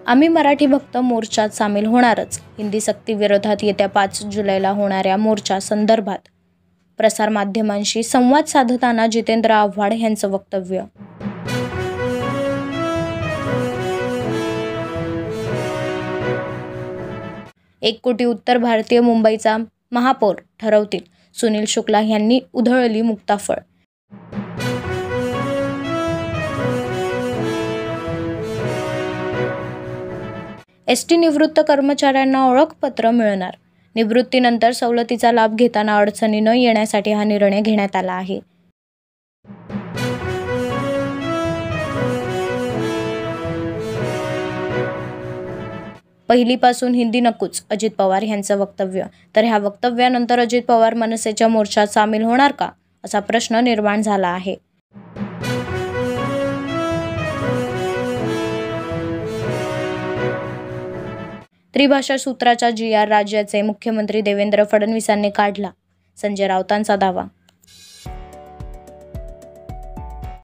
आम्ही मराठी भक्त मोर्चात सामील होणारच. हिंदी सक्ती विरोधात येत्या 5 जुलैला होणाऱ्या मोर्चा संदर्भात प्रसारमाध्यमांशी संवाद साधताना जितेंद्र आव्हाड यांचं वक्तव्य. 1 कोटी उत्तर भारतीय मुंबईचा महापौर ठरवतील, सुनील शुक्ला यांनी उधळली मुक्ताफळ. एसटी निवृत्त कर्मचाऱ्यांना ओळखपत्र मिळणार. निवृत्तीनंतर सवलतीचा लाभ घेताना अडचणी न येण्यासाठी हा निर्णय घेण्यात आला आहे. पहिलीपासून हिंदी नकोच, अजित पवार यांचं वक्तव्य. तर ह्या वक्तव्यानंतर अजित पवार मनसेच्या मोर्चात सामील होणार का, असा प्रश्न निर्माण झाला आहे. त्रिभाषा सूत्राचा GR राज्याचे मुख्यमंत्री देवेंद्र फडणवीसांनी काढला, संजय राऊतांचा दावा.